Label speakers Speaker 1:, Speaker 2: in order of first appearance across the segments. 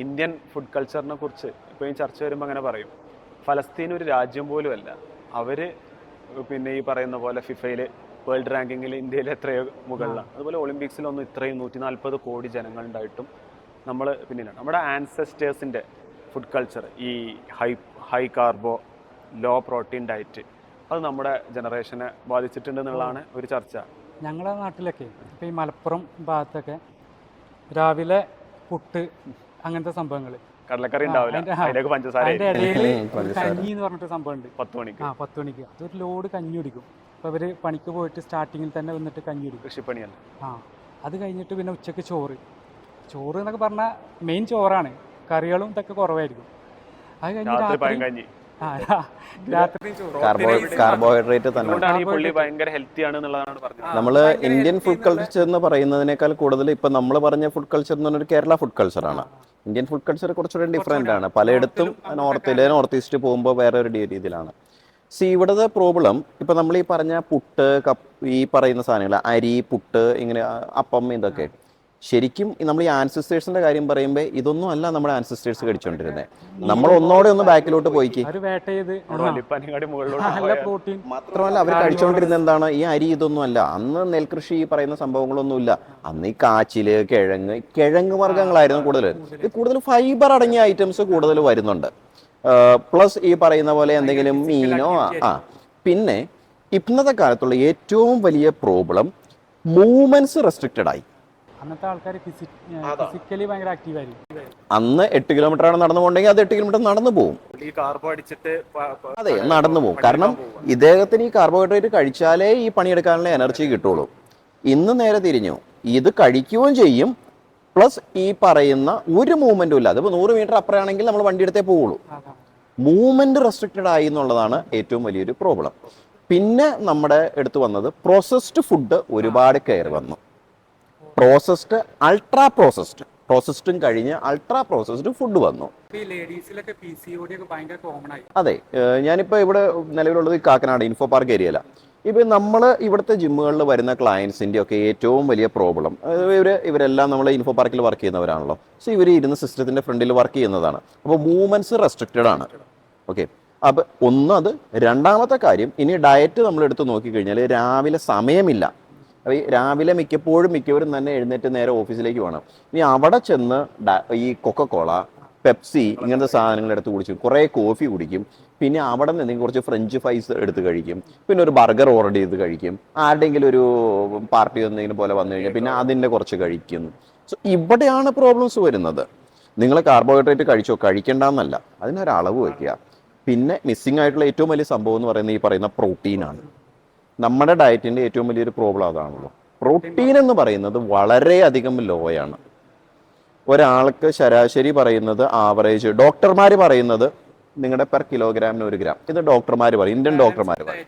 Speaker 1: Indian food കൾച്ചറിനെ കുറിച്ച് ഇപ്പോഴും ചർച്ച വരുമ്പോൾ അങ്ങനെ പറയും, ഫലസ്തീൻ ഒരു രാജ്യം പോലും അല്ല, അവർ പിന്നെ ഈ പറയുന്ന പോലെ ഫിഫയിൽ വേൾഡ് റാങ്കിങ്ങിൽ ഇന്ത്യയിൽ എത്രയോ മുകളിലാണ്. അതുപോലെ ഒളിമ്പിക്സിലൊന്നും ഇത്രയും 140 കോടി ജനങ്ങളുണ്ടായിട്ടും നമ്മൾ പിന്നിലാണ്. നമ്മുടെ ആൻസെസ്റ്റേഴ്സിൻ്റെ ഫുഡ് കൾച്ചർ, ഈ high carbo low protein diet, അത് നമ്മുടെ ജനറേഷനെ ബാധിച്ചിട്ടുണ്ട് എന്നുള്ളതാണ് ഒരു ചർച്ച.
Speaker 2: ഞങ്ങളുടെ നാട്ടിലൊക്കെ ഇപ്പോൾ ഈ മലപ്പുറം ഭാഗത്തൊക്കെ രാവിലെ പുട്ട് അങ്ങനത്തെ സംഭവങ്ങൾ,
Speaker 1: കടലക്കറി ഉണ്ടാവില്ല, അതിലേക്ക് പഞ്ചസാര,
Speaker 2: അതിൻ്റെ ഇടയിൽ കഞ്ഞി എന്ന് പറഞ്ഞിട്ട് സംഭവം ഉണ്ട്.
Speaker 1: 10 മണിക്ക്
Speaker 2: 10 മണിക്ക് അതൊരു ലോഡ് കഞ്ഞി കുടിക്കും. അപ്പോൾ അവർ പണിക്ക് പോയിട്ട് സ്റ്റാർട്ടിങ്ങിൽ തന്നെ വന്നിട്ട് കഞ്ഞി കുടിക്കും,
Speaker 1: കൃഷിപ്പണിയല്ല.
Speaker 2: അത് കഴിഞ്ഞിട്ട് പിന്നെ ഉച്ചയ്ക്ക് ചോറ് എന്നൊക്കെ പറഞ്ഞാൽ മെയിൻ ചോറാണ്, കറികളും ഇതൊക്കെ കുറവായിരിക്കും. അത് കഴിഞ്ഞ് രാത്രി
Speaker 3: കാർബോഹൈഡ്രേറ്റ് തന്നെ. നമ്മൾ ഇന്ത്യൻ ഫുഡ് കൾച്ചർ എന്ന് പറയുന്നതിനേക്കാൾ കൂടുതൽ ഇപ്പൊ നമ്മൾ പറഞ്ഞ ഫുഡ് കൾച്ചർ എന്ന് പറഞ്ഞൊരു കേരള ഫുഡ് കൾച്ചറാണ്. ഇന്ത്യൻ ഫുഡ് കൾച്ചർ കുറച്ചുകൂടെ ഡിഫറെന്റ് ആണ്. പലയിടത്തും നോർത്ത് ഈസ്റ്റ് പോകുമ്പോൾ വേറെ ഒരു രീതിയിലാണ്. ഇവിടുത്തെ പ്രോബ്ലം ഇപ്പൊ നമ്മൾ ഈ പറഞ്ഞ പുട്ട്, ഈ പറയുന്ന സാധനങ്ങൾ, അരി, പുട്ട്, ഇങ്ങനെ അപ്പം, ഇതൊക്കെ ശരിക്കും നമ്മൾ ഈ ആൻസിസ്റ്റേഴ്സിന്റെ കാര്യം പറയുമ്പോൾ ഇതൊന്നും അല്ല നമ്മുടെ ആൻസിസ്റ്റേഴ്സ് കഴിച്ചോണ്ടിരുന്നത്. നമ്മൾ ഒന്നോടെ ഒന്ന് ബാക്കിലോട്ട് പോയിക്ക്. മാത്രമല്ല അവർ കഴിച്ചോണ്ടിരുന്നത് എന്താണ്? ഈ അരി ഇതൊന്നും അല്ല. അന്ന് നെൽകൃഷി ഈ പറയുന്ന സംഭവങ്ങളൊന്നുമില്ല. അന്ന് ഈ കാച്ചില്, കിഴങ്ങ് വർഗ്ഗങ്ങളായിരുന്നു കൂടുതൽ. ഇത് കൂടുതൽ ഫൈബർ അടങ്ങിയ ഐറ്റംസ് കൂടുതൽ വരുന്നുണ്ട്. പ്ലസ് ഈ പറയുന്ന പോലെ എന്തെങ്കിലും മീനോ. പിന്നെ ഇന്നത്തെ കാലത്തുള്ള ഏറ്റവും വലിയ പ്രോബ്ലം മൂവ്മെന്റ്സ് റെസ്ട്രിക്റ്റഡ് ആയി.
Speaker 2: അന്നത്തെ ആൾക്കാർ ഫിസിക്കലി ഭയങ്കര ആക്റ്റീവ് ആയിരിക്കും.
Speaker 3: അന്ന് 8 കിലോമീറ്റർ ആണ് നടന്നു പോകണമെങ്കിൽ അത് 8 കിലോമീറ്റർ നടന്നു പോകും. അതെ, നടന്നു പോകും. കാരണം ഇദ്ദേഹത്തിന് ഈ കാർബോഹൈഡ്രേറ്റ് കഴിച്ചാലേ ഈ പണിയെടുക്കാനുള്ള എനർജി കിട്ടുള്ളൂ. ഇന്ന് നേരെ തിരിഞ്ഞു, ഇത് കഴിക്കുകയും ചെയ്യും, പ്ലസ് ഈ പറയുന്ന ഒരു മൂവ്മെന്റും ഇല്ല. അതിപ്പോൾ 100 മീറ്റർ അപ്പുറമാണെങ്കിൽ നമ്മൾ വണ്ടി എടുത്തേ പോവുള്ളൂ. മൂവ്മെന്റ് റെസ്ട്രിക്റ്റഡ് ആയി എന്നുള്ളതാണ് ഏറ്റവും വലിയൊരു പ്രോബ്ലം. പിന്നെ നമ്മുടെ അടുത്ത് വന്നത് പ്രോസസ്ഡ് ഫുഡ് ഒരുപാട് കയറി വന്നു. പ്രോസസ്ഡ്, അൾട്രാ പ്രോസസ്ഡും കഴിഞ്ഞ് അൾട്രാ പ്രോസസ്ഡ് ഫുഡ് വന്നു. അതെ, ഞാനിപ്പോ ഇവിടെ നിലവിലുള്ളത് കാക്കനാട് ഇൻഫോ പാർക്ക് ഏരിയയിലാണ്. ഇപ്പൊ നമ്മൾ ഇവിടുത്തെ ജിമ്മുകളിൽ വരുന്ന ക്ലയൻസിന്റെ ഒക്കെ ഏറ്റവും വലിയ പ്രോബ്ലം, ഇവരെല്ലാം നമ്മൾ ഇൻഫോ പാർക്കിൽ വർക്ക് ചെയ്യുന്നവരാണല്ലോ. ഇവർ ഇരുന്ന് സിസ്റ്റത്തിന്റെ ഫ്രണ്ടിൽ വർക്ക് ചെയ്യുന്നതാണ്. അപ്പോൾ മൂവ്മെന്റ്സ് റെസ്ട്രിക്റ്റഡ് ആണ്. ഓക്കെ, അപ്പൊ അത്. രണ്ടാമത്തെ കാര്യം, ഇനി ഡയറ്റ് നമ്മൾ എടുത്ത് നോക്കിക്കഴിഞ്ഞാൽ രാവിലെ സമയമില്ല. രാവിലെ മിക്കവരും തന്നെ എഴുന്നേറ്റ് നേരെ ഓഫീസിലേക്ക് വേണം. ഇനി അവിടെ ചെന്ന് ഈ കൊക്കക്കോള, പെപ്സി ഇങ്ങനത്തെ സാധനങ്ങൾ എടുത്ത് കുടിക്കും, കുറേ കോഫി കുടിക്കും. പിന്നെ അവിടെ നിന്ന് കുറച്ച് ഫ്രഞ്ച് ഫ്രൈസ് എടുത്ത് കഴിക്കും. പിന്നെ ഒരു ബർഗർ ഓർഡർ ചെയ്ത് കഴിക്കും. ആരുടെയെങ്കിലും ഒരു പാർട്ടി എന്തെങ്കിലും പോലെ വന്നു കഴിഞ്ഞാൽ പിന്നെ അതിൻ്റെ കുറച്ച് കഴിക്കും. ഇവിടെയാണ് പ്രോബ്ലംസ് വരുന്നത്. നിങ്ങൾ കാർബോഹൈഡ്രേറ്റ് കഴിച്ചോ, കഴിക്കേണ്ടെന്നല്ല, അതിനൊരളവ് വയ്ക്കുക. പിന്നെ മിസ്സിംഗ് ആയിട്ടുള്ള ഏറ്റവും വലിയ സംഭവം എന്ന് പറയുന്നത് ഈ പറയുന്ന പ്രോട്ടീനാണ്. നമ്മുടെ ഡയറ്റിൻ്റെ ഏറ്റവും വലിയൊരു പ്രോബ്ലം അതാണല്ലോ. പ്രോട്ടീൻ എന്ന് പറയുന്നത് വളരെയധികം ലോയാണ്. ഒരാൾക്ക് ശരാശരി പറയുന്നത് ആവറേജ്, ഡോക്ടർമാർ പറയുന്നത് നിങ്ങളുടെ പെർ കിലോഗ്രാമിന് 1 ഗ്രാം. ഇത് ഡോക്ടർമാർ പറയും, ഇന്ത്യൻ ഡോക്ടർമാർ പറയും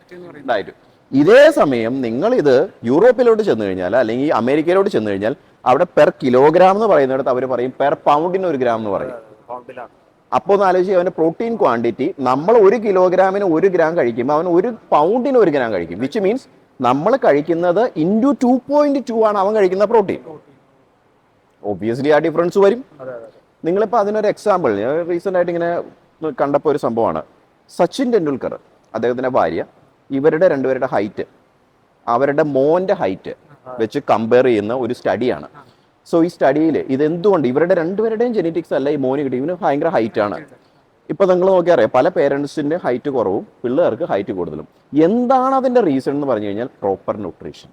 Speaker 3: ഡയറ്റ്. ഇതേ സമയം നിങ്ങളിത് യൂറോപ്പിലോട്ട് ചെന്ന് കഴിഞ്ഞാൽ അല്ലെങ്കിൽ അമേരിക്കയിലോട്ട് ചെന്ന് കഴിഞ്ഞാൽ അവിടെ പെർ കിലോഗ്രാം എന്ന് പറയുന്നിടത്ത് അവർ പറയും പെർ പൗണ്ടിന് 1 ഗ്രാം എന്ന് പറയും. അപ്പോൾ ഒന്ന് ആലോചിച്ച്, അവൻ്റെ പ്രോട്ടീൻ ക്വാണ്ടിറ്റി നമ്മൾ 1 കിലോഗ്രാമിന് 1 ഗ്രാം കഴിക്കുമ്പോൾ അവൻ 1 പൗണ്ടിന് 1 ഗ്രാം കഴിക്കും. വിച്ച് മീൻസ് നമ്മൾ കഴിക്കുന്നത് ഇൻറ്റു 2.2 ആണ് അവൻ കഴിക്കുന്ന പ്രോട്ടീൻ. ഒബ്വിയസ്ലി ആ ഡിഫറൻസ് വരും. നിങ്ങളിപ്പോൾ അതിനൊരു എക്സാമ്പിൾ, ഞാൻ റീസെൻ്റ് ആയിട്ട് ഇങ്ങനെ കണ്ടപ്പോൾ ഒരു സംഭവമാണ്. സച്ചിൻ ടെണ്ടുൽക്കർ, അദ്ദേഹത്തിൻ്റെ ഭാര്യ, ഇവരുടെ രണ്ടുപേരുടെ ഹൈറ്റ് അവരുടെ മോൻ്റെ ഹൈറ്റ് വെച്ച് കമ്പയർ ചെയ്യുന്ന ഒരു സ്റ്റഡിയാണ്. ഈ സ്റ്റഡിയിൽ ഇതെന്തുകൊണ്ട് ഇവരുടെ രണ്ടുപേരുടെയും ജെനറ്റിക്സ് അല്ല ഈ മോന് കിട്ടി, ഇവന് ഭയങ്കര ഹൈറ്റ് ആണ്. ഇപ്പൊ നിങ്ങൾ നോക്കിയറിയാം, പല പേരൻസിന്റെ ഹൈറ്റ് കുറവും പിള്ളേർക്ക് ഹൈറ്റ് കൂടുതലും. എന്താണ് അതിന്റെ റീസൺ എന്ന് പറഞ്ഞു കഴിഞ്ഞാൽ പ്രോപ്പർ ന്യൂട്രീഷൻ.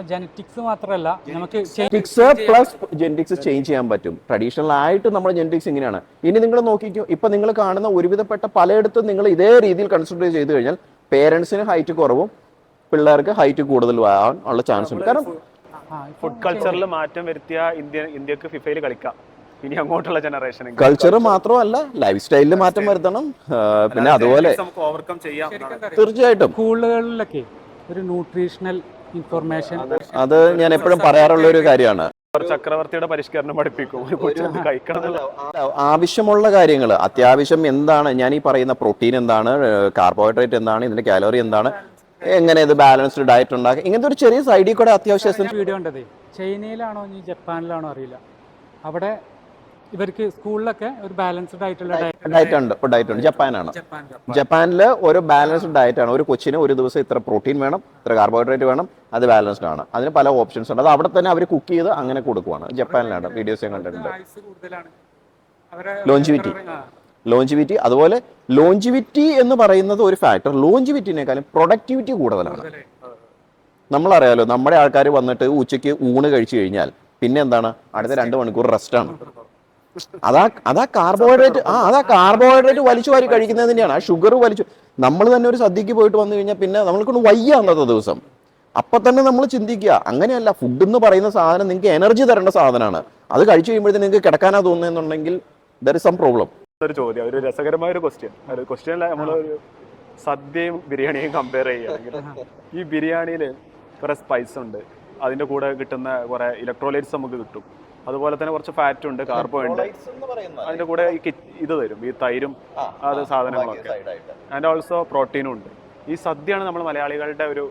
Speaker 2: ജെനറ്റിക്സ് മാത്രമല്ല, നമുക്ക്
Speaker 3: ജെനറ്റിക്സ് ചേഞ്ച് ചെയ്യാൻ പറ്റും. ട്രഡീഷണൽ ആയിട്ട് നമ്മുടെ ജെനറ്റിക്സ് ഇങ്ങനെയാണ്. ഇനി നിങ്ങൾ നോക്കിക്കോ, ഇപ്പൊ നിങ്ങൾ കാണുന്ന ഒരുവിധപ്പെട്ട പലയിടത്തും നിങ്ങൾ ഇതേ രീതിയിൽ കൺസിഡർ ചെയ്ത് കഴിഞ്ഞാൽ പേരൻസിന് ഹൈറ്റ് കുറവും പിള്ളേർക്ക് ഹൈറ്റ് കൂടുതലും ആവാൻ ഉള്ള ചാൻസ് ഉണ്ട്. കാരണം
Speaker 1: ഫുഡ് കൾച്ചറിൽ മാറ്റം വരുത്തിയ ഇന്ത്യക്ക് ഫിഫയിൽ കളിക്കാം. ഇനി അങ്ങോട്ടുള്ള ജനറേഷൻ
Speaker 3: കൾച്ചർ മാത്രമല്ല, ലൈഫ് സ്റ്റൈലിൽ മാറ്റം വരുത്തണം. പിന്നെ അതുപോലെ
Speaker 1: ഓവർകം ചെയ്യാം.
Speaker 3: തീർച്ചയായിട്ടും
Speaker 2: സ്കൂളുകളിലൊക്കെ ഒരു ന്യൂട്രീഷണൽ ഇൻഫർമേഷൻ,
Speaker 3: അത് ഞാൻ എപ്പോഴും പറയാറുള്ള ഒരു കാര്യമാണ്.
Speaker 1: ചക്രവർത്തിയുടെ പരിഷ്കരണം പഠിപ്പിക്കും.
Speaker 3: ആവശ്യമുള്ള കാര്യങ്ങൾ അത്യാവശ്യം എന്താണ്, ഞാൻ ഈ പറയുന്ന പ്രോട്ടീൻ എന്താണ്, കാർബോഹൈഡ്രേറ്റ് എന്താണ്, ഇതിന്റെ കാലോറി എന്താണ്, എങ്ങനെ ഇത് ബാലൻസ്ഡ് ഡയറ്റ് ഉണ്ടാക്കുക, ഇങ്ങനത്തെ ഒരു ചെറിയ സൈഡിൽ കൂടെ അത്യാവശ്യം.
Speaker 2: വീഡിയോ ഉണ്ടത് ചൈനയിലാണോ ഇനി ജപ്പാനിലാണോ അറിയില്ല. അവിടെ ഇവർക്ക് സ്കൂളിലൊക്കെ ഒരു ബാലൻസ്ഡ് ആയിട്ടുള്ള
Speaker 3: ഡയറ്റ് ഉണ്ട് ജപ്പാനാണ്. ജപ്പാനിൽ ഒരു ബാലൻസ്ഡ് ഡയറ്റ് ആണ്. ഒരു കൊച്ചിന് ഒരു ദിവസം ഇത്ര പ്രോട്ടീൻ വേണം, ഇത്ര കാർബോഹൈഡ്രേറ്റ് വേണം, അത് ബാലൻസ്ഡ് ആണ്. അതിന് പല ഓപ്ഷൻസ് ഉണ്ട്. അത് അവിടെ തന്നെ അവർ കുക്ക് ചെയ്ത് അങ്ങനെ കൊടുക്കുവാണ്. ജപ്പാനിലാണ് വീഡിയോസ് ഞാൻ കണ്ടിട്ടുണ്ട്. ലോഞ്ചിവിറ്റി അതുപോലെ ലോഞ്ചിവിറ്റി എന്ന് പറയുന്നത് ഒരു ഫാക്ടർ. ലോഞ്ചിവിറ്റിനേക്കാളും പ്രൊഡക്ടിവിറ്റി കൂടുതലാണ്. നമ്മളറിയാലോ, നമ്മുടെ ആൾക്കാർ വന്നിട്ട് ഉച്ചയ്ക്ക് ഊണ് കഴിച്ചു കഴിഞ്ഞാൽ പിന്നെ എന്താണ്, അടുത്ത 2 മണിക്കൂർ റെസ്റ്റാണ്. അതാ കാർബോഹൈഡ്രേറ്റ് വലിച്ചു വാരി കഴിക്കുന്നതിൻ്റെയാണ്. ആ ഷുഗർ വലിച്ചു. നമ്മൾ തന്നെ ഒരു സദ്യക്ക് പോയിട്ട് വന്നു കഴിഞ്ഞാൽ പിന്നെ നമ്മൾക്കൊണ്ട് വയ്യ അന്നത്തെ ദിവസം. അപ്പൊ തന്നെ നമ്മൾ ചിന്തിക്കുക, അങ്ങനെയല്ല. ഫുഡ് എന്ന് പറയുന്ന സാധനം നിങ്ങൾക്ക് എനർജി തരേണ്ട സാധനമാണ്. അത് കഴിച്ചു കഴിയുമ്പോഴത്തേക്ക് നിങ്ങൾക്ക് കിടക്കാനാ തോന്നുന്നുണ്ടെങ്കിൽ ദർ ഇസ് സം പ്രോബ്ലം.
Speaker 1: ഒരു ചോദ്യം, ഒരു രസകരമായ ഒരു ക്വസ്റ്റ്യൻ അല്ല. നമ്മളൊരു സദ്യയും ബിരിയാണിയും കമ്പയർ ചെയ്യുകയാണെങ്കിൽ ഈ ബിരിയാണിയിൽ കുറെ സ്പൈസ് ഉണ്ട്, അതിന്റെ കൂടെ കിട്ടുന്ന കുറെ ഇലക്ട്രോലൈറ്റ്സ് നമുക്ക് കിട്ടും, അതുപോലെ തന്നെ കുറച്ച് ഫാറ്റ് ഉണ്ട്, കാർബോ ഉണ്ട്, അതിന്റെ കൂടെ ഇത് തരും, ഈ തൈരും അത് സാധനങ്ങളൊക്കെ, ആൻഡ് ഓൾസോ പ്രോട്ടീനും ഉണ്ട്. ഈ സദ്യയാണ് നമ്മൾ മലയാളികളുടെ ഒരു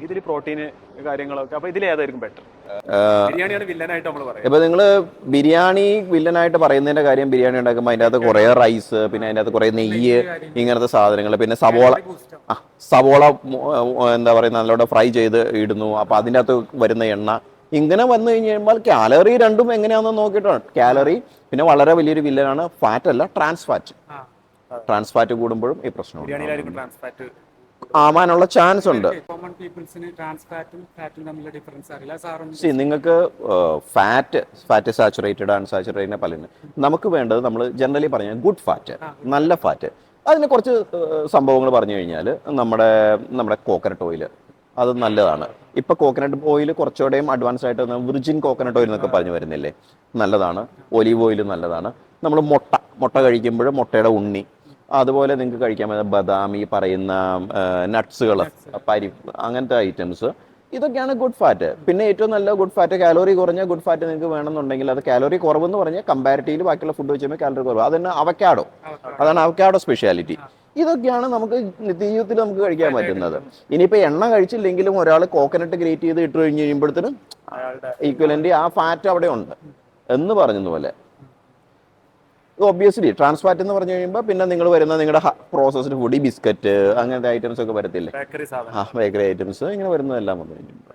Speaker 1: ഇതിൽ പ്രോട്ടീന് കാര്യങ്ങളൊക്കെ. അപ്പൊ ഇതിൽ ഏതായിരിക്കും ബെറ്റർ? ബിരിയാണിയാണ് വില്ലനായിട്ട് നമ്മൾ പറയുന്നത്.
Speaker 3: ഇപ്പൊ നിങ്ങൾ ബിരിയാണി വില്ലനായിട്ട് പറയുന്നതിന്റെ കാര്യം, ബിരിയാണി ഉണ്ടാക്കുമ്പോൾ അതിൻ്റെ അകത്ത് കുറെ റൈസ്, പിന്നെ അതിൻ്റെ അകത്ത് കുറെ നെയ്യ്, ഇങ്ങനത്തെ സാധനങ്ങൾ, പിന്നെ സവോള എന്താ പറയുക നല്ലോണം ഫ്രൈ ചെയ്ത് ഇടുന്നു. അപ്പൊ അതിൻ്റെ അകത്ത് വരുന്ന എണ്ണ, ഇങ്ങനെ വന്നു കഴിഞ്ഞ് കഴിയുമ്പോൾ കാലറി രണ്ടും എങ്ങനെയാണെന്ന് നോക്കിയിട്ടാണ്. കാലറി, പിന്നെ വളരെ വലിയൊരു വില്ലനാണ് ഫാറ്റ് അല്ല, ട്രാൻസ്ഫാറ്റ്. ട്രാൻസ്ഫാറ്റ് കൂടുമ്പോഴും ഈ പ്രശ്നമുണ്ട്, ആവാനുള്ള ചാൻസ് ഉണ്ട്. നിങ്ങൾക്ക് ഫാറ്റ് സാച്ചുറേറ്റഡ്, അൺസാച്ചുറേറ്റഡ് പലതിന്. നമുക്ക് വേണ്ടത് നമ്മൾ ജനറലി പറഞ്ഞാൽ ഗുഡ് ഫാറ്റ്, നല്ല ഫാറ്റ്. അതിന് കുറച്ച് സംഭവങ്ങൾ പറഞ്ഞു കഴിഞ്ഞാൽ നമ്മുടെ കോക്കനട്ട് ഓയിൽ അത് നല്ലതാണ്. ഇപ്പൊ കോക്കനട്ട് ഓയിൽ കുറച്ചുകൂടെയും അഡ്വാൻസ് ആയിട്ട് വിർജിൻ കോക്കനട്ട് ഓയിൽ എന്നൊക്കെ പറഞ്ഞു വരുന്നില്ലേ, നല്ലതാണ്. ഒലീവ് ഓയിൽ നല്ലതാണ്. നമ്മൾ മുട്ട കഴിക്കുമ്പോൾ മുട്ടയുടെ ഉണ്ണി, അതുപോലെ നിങ്ങൾക്ക് കഴിക്കാൻ പറ്റുന്ന ബദാം, ഈ പറയുന്ന നട്ട്സുകൾ, പരിപ്പ്, അങ്ങനത്തെ ഐറ്റംസ്, ഇതൊക്കെയാണ് ഗുഡ് ഫാറ്റ്. പിന്നെ ഏറ്റവും നല്ല ഗുഡ് ഫാറ്റ്, കാലോറി കുറഞ്ഞ ഗുഡ് ഫാറ്റ് നിങ്ങൾക്ക് വേണമെന്നുണ്ടെങ്കിൽ, അത് കാലോറി കുറവെന്ന് പറഞ്ഞാൽ കമ്പാരിറ്റീവ്ലി ബാക്കിയുള്ള ഫുഡ് വെച്ച് കഴിയുമ്പോൾ കാലോറി കുറവ്, അതന്നെ അവക്കാഡോ. അതാണ് അവക്കാഡോ സ്പെഷ്യാലിറ്റി. ഇതൊക്കെയാണ് നമുക്ക് നിത്യജീവിതത്തിൽ നമുക്ക് കഴിക്കാൻ പറ്റുന്നത്. ഇനിയിപ്പോൾ എണ്ണ കഴിച്ചില്ലെങ്കിലും ഒരാൾ കോക്കനട്ട് ഗ്രേറ്റ് ചെയ്ത് ഇട്ട് കഴിഞ്ഞ് കഴിയുമ്പോഴത്തേനും ഈക്വലൻ്റ് ആ ഫാറ്റ് അവിടെ ഉണ്ട് എന്ന് പറഞ്ഞതുപോലെ. ഒബ്വിയസ്ലി ട്രാൻസ്ഫാറ്റ് എന്ന് പറഞ്ഞു കഴിയുമ്പോൾ പിന്നെ നിങ്ങൾ വരുന്ന നിങ്ങളുടെ പ്രോസസ്ഡ് ഫുഡ്, ഈ ബിസ്ക്കറ്റ് അങ്ങനത്തെ ഐറ്റംസ് ഒക്കെ വരത്തില്ലേ, ബേക്കറി ഐറ്റംസ് ഇങ്ങനെ വരുന്നതെല്ലാം വന്നു കഴിഞ്ഞിട്ടുണ്ട്.